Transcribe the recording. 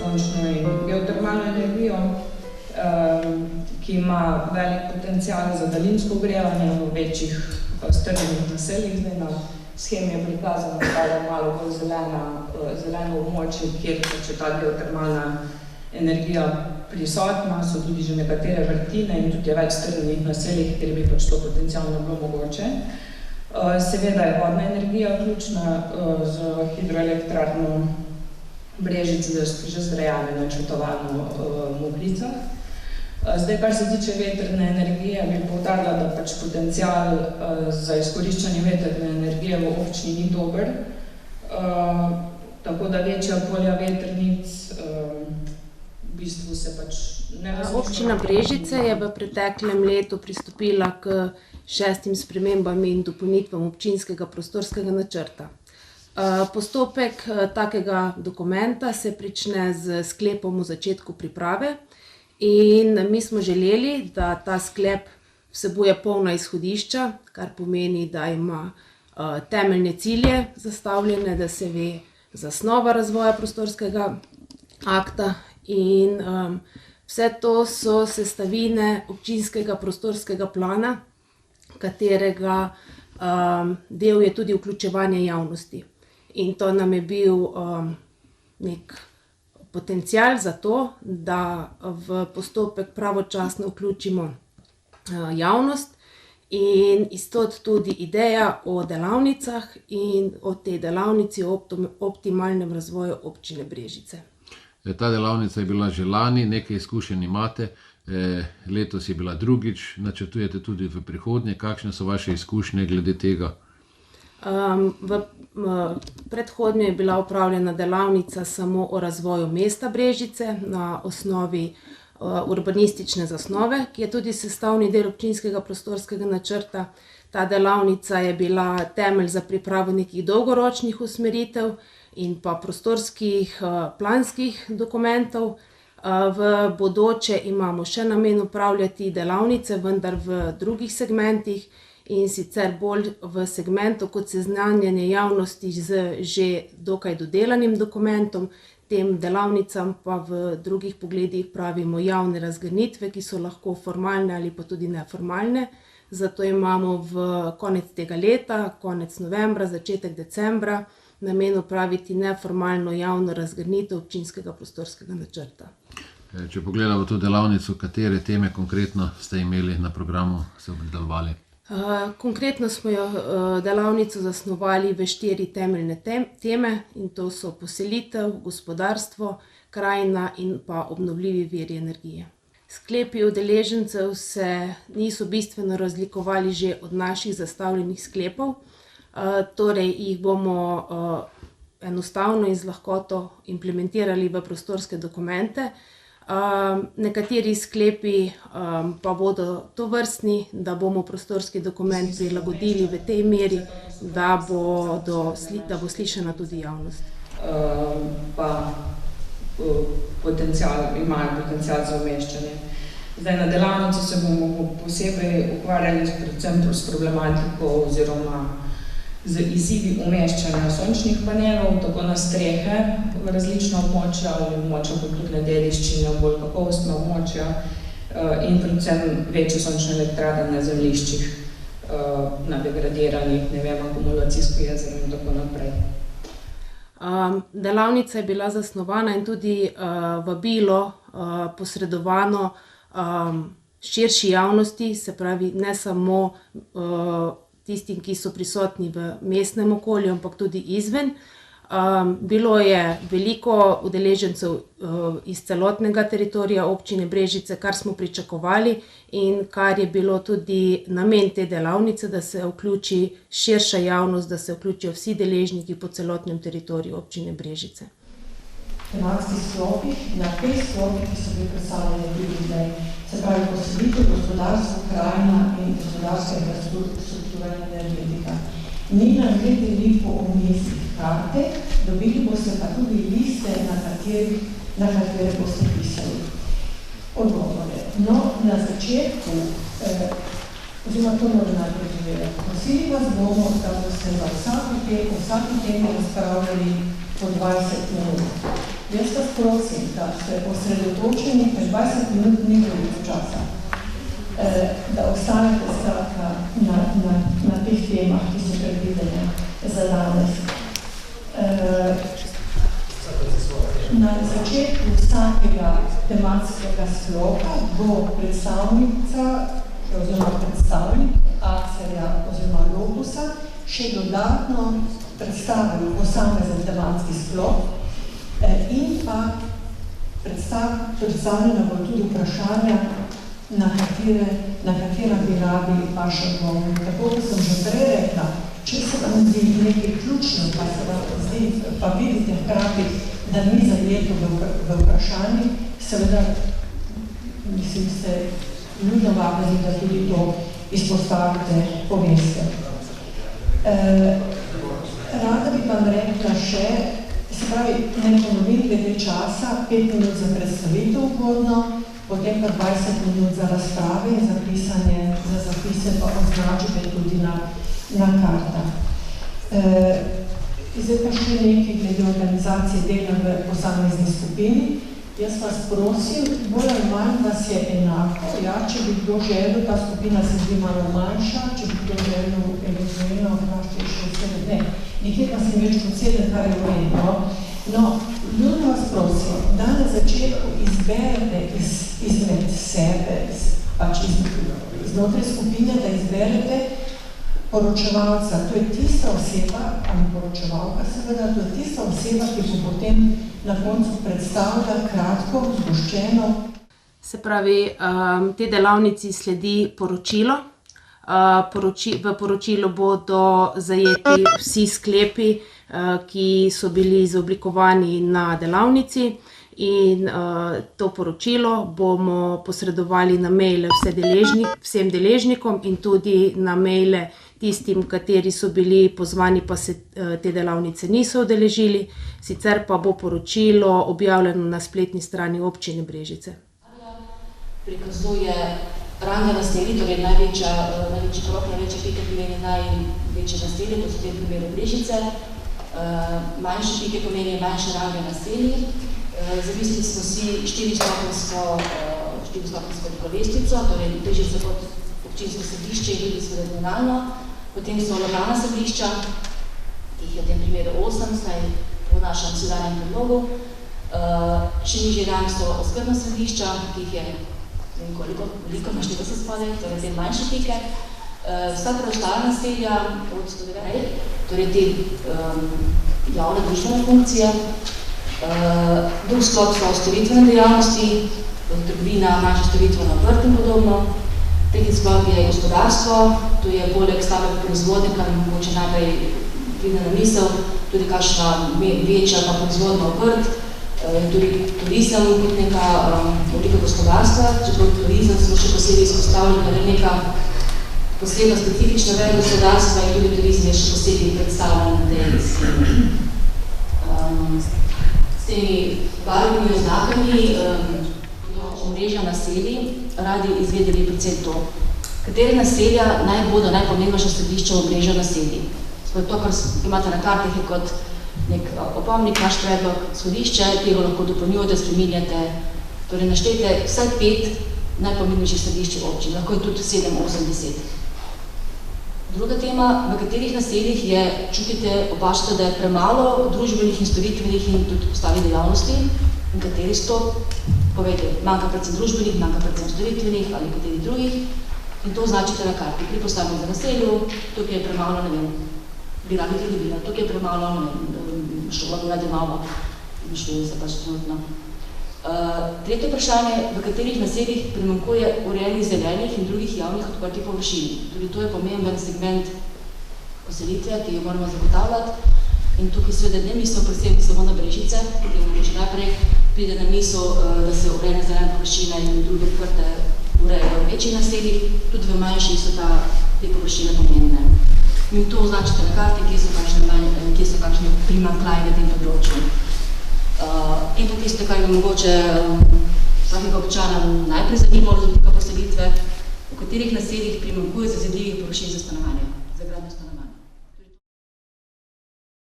sončno in geotermalno energijo, ki ima velik potencial za daljinsko ogrevanje v večjih strnjenih naseljih. Zdaj na shemi je prikazano, da je malo bolj zeleno območje, kjer je ta geotermalna energija prisotna, so tudi že nekatere vrtine in tudi je več strnjenih naseljih, kjer bi pač to potencialno bilo mogoče. Seveda je vodna energija ključna z hidroelektrarno Brežice, že zgrajene načrtovano v Moklicah. Zdaj, kar se tiče vetrne energije, bi poudarila, da pač potencial za izkoriščanje vetrne energije v občini ni dober, tako da večja polja vetrnic v bistvu se pač ne različno. Občina Brežice je v preteklem letu pristopila k 6 spremembam in dopolnitvam občinskega prostorskega načrta. Postopek takega dokumenta se prične z sklepom o začetku priprave in mi smo želeli, da ta sklep vsebuje polna izhodišča, kar pomeni, da ima temeljne cilje zastavljene, da se ve zasnova razvoja prostorskega akta in vse to so sestavine občinskega prostorskega plana, katerega del je tudi vključevanje javnosti. In to nam je bil nek potencial za to, da v postopek pravočasno vključimo javnost in iztot tudi ideja o delavnicah in o tej delavnici o optimalnem razvoju občine Brežice. Ta delavnica je bila že lani, nekaj izkušenj imate, letos je bila drugič, načrtujete tudi v prihodnje. Kakšne so vaše izkušnje glede tega? V predhodnje je bila opravljena delavnica samo o razvoju mesta Brežice na osnovi urbanistične zasnove, ki je tudi sestavni del občinskega prostorskega načrta. Ta delavnica je bila temelj za pripravo nekih dolgoročnih usmeritev in pa prostorskih planskih dokumentov. V bodoče imamo še namen upravljati delavnice, vendar v drugih segmentih, in sicer bolj v segmentu kot seznanjanje javnosti z že dokaj dodelanim dokumentom, tem delavnicam pa v drugih pogledih pravimo javne razgrnitve, ki so lahko formalne ali pa tudi neformalne. Zato imamo v konec tega leta, konec novembra, začetek decembra, namen opraviti neformalno javno razgrnitev občinskega prostorskega načrta. Če pogledamo to delavnico, katere teme konkretno ste imeli na programu, se obdelovali? Konkretno smo delavnico zasnovali v 4 temeljne teme in to so poselitev, gospodarstvo, krajina in pa obnovljivi viri energije. Sklepi udeležencev se niso bistveno razlikovali že od naših zastavljenih sklepov, torej jih bomo enostavno in z lahkoto implementirali v prostorske dokumente. Nekateri sklepi pa bodo tovrstni, da bomo prostorski dokument prilagodili v tej meri, da bo slišana tudi javnost. Pa imajo potencial za umeščanje. Zdaj, na delavnici se bomo posebej ukvarjali predvsem s problematiko oziroma z izzivi umeščanja sončnih panelov, tako na strehe v različna območja ali območja kulturne dediščine, bolj kakovostna območja in predvsem večje sončne elektrarne na zemljiščih, na degradiranih, akumulacijsko jezero in tako naprej. Delavnica je bila zasnovana in tudi vabilo posredovano širši javnosti, se pravi ne samo tistim, ki so prisotni v mestnem okolju, ampak tudi izven. Bilo je veliko udeležencev iz celotnega teritorija občine Brežice, kar smo pričakovali in kar je bilo tudi namen te delavnice, da se vključi širša javnost, da se vključijo vsi deležniki po celotnem teritoriju občine Brežice. Tematskih sklopih, na 5 sklopih, ki so bili predstavljeni tudi zdaj, se pravi poselitev, gospodarstvo, krajina in gospodarska infrastruktura in energetika. Ni nam gledali po omestih karte, dobili boste pa tudi liste, na katere boste pisali odgovore. No, na začetku, oziroma to moram najprej povedati, prosili vas bomo, da boste za vsaki temi razpravljali po 20 minut. Jaz vas prosim, da ste osredotočeni, ker 20 minut ni veliko časa, da ostanete skratka na teh temah, ki so predvidene za danes. Na začetku vsakega tematskega sklopa bo predstavnica oziroma predstavnik Acerja oziroma Lotusa še dodatno predstavil posamezen tematski sklop in pa predstavljena bo tudi vprašanja, na katera bi radi vaš odgovor. Tako da sem že prej rekla, če se vam zdi nekaj ključno, pa se vam zdi, pa vidite hkrati, da ni zajeto v vprašanji, seveda, mislim, ste ljudno vabljeni, da tudi to izpostavite, poveste. Rada bi vam rekla še, se pravi, ne ponovim glede časa, 5 minut za predstavitev uvodno, potem pa 20 minut za razprave in za zapise pa označite tudi na kartah. Zdaj pa še nekaj glede organizacije dela v posamezni skupini. Jaz vas prosim, bolj ali manj vas je enako, če bi kdo želel, ta skupina se zdi malo manjša, če bi kdo želel eventualno vprašati še vse, ne, nikjer pa sem več kot 7, kar je vredno. No, ljudno vas prosim, da na začetku izberete izmed sebe, pač znotraj skupine, da izberete poročevalca. To je tista oseba, ali poročevalka seveda, to je tista oseba, ki bo potem na koncu predstavlja kratko, zgoščeno. Se pravi, te delavnici sledi poročilo. V poročilu bodo zajeti vsi sklepi, ki so bili izoblikovani na delavnici, in to poročilo bomo posredovali na maile vsem deležnikom in tudi na maile tistim, kateri so bili pozvani, pa se te delavnice niso udeležili. Sicer pa bo poročilo objavljeno na spletni strani Občine Brežice. Prikazuje range naselij, torej največji krog, največje pike pomeni največje naselje, to so v tem primeru Brežice. Manjše pike pomeni manjše range naselij. Zamislili smo si 4-stopenjsko lestvico, torej Brežice kot občinsko središče in tudi regionalno. Potem so lokalna središča, ki jih je v tem primeru 8, saj po našem sedanjem predlogu. Še nižji rang so oskrbna središča, ki jih je veliko, na 40 spodaj, torej te manjše pike. Vsa preostala naselja od 109, torej te javne družbene funkcije. Drug sklop so storitvene dejavnosti, trgovina, manjša storitvena vrt in podobno. Tretji sklop je gospodarstvo, to je poleg samega proizvodnja, kar mogoče najprej pride na misel, tudi kakšna večja proizvodna vrt, tudi turizem kot neka oblika gospodarstva, čeprav turizem smo še posebej izpostavili, ker je neka posebna specifična veja gospodarstva in tudi turizem je še posebej predstavljen na tej schemi. S temi barvnimi oznakami omrežja naselij radi izvedeli predvsem to, katere naselja naj bodo najpomembnejša središča omrežja naselij. To, kar imate na kartah, je kot nek opomnik, naš predlog, shodišče, tega lahko dopolnjujete, spreminjate, torej naštejte vsaj 5 najpomembnejših središč občin, lahko je tudi 7, 8, 10. Druga tema, v katerih naseljih je, čutite, opažate, da je premalo družbenih in storitvenih in tudi ostalih dejavnosti, in kateri so, povejte, manjka predvsem družbenih, manjka predvsem storitvenih ali kateri drugih, in to označite na karti. Pri posameznem naselju, tukaj je premalo, ne vem, bi radi pridobila, tukaj je premalo, ne vem, šola bi radi novo, mišljuje se pač trenutno. Tretje vprašanje, v katerih naseljih primanjkuje urejenih zelenih in drugih javnih odprtih površin. Tudi to je pomemben segment poselitve, ki jo moramo zagotavljati. In tukaj seveda ne mislimo predvsem samo na Brežice, ki mogoče najprej pride na misel, da se urejene zelene površine in druge odprte urejajo v večjih naseljih, tudi v manjših so te površine pomembne. In to označite na karti, kje so kakšne primanjkljaje na tem področju. In pa tisto, kar je mogoče vsakega občana najprej zanimalo z vidika poselitve, v katerih naseljih primanjkuje zazidljivih površin za stanovanje.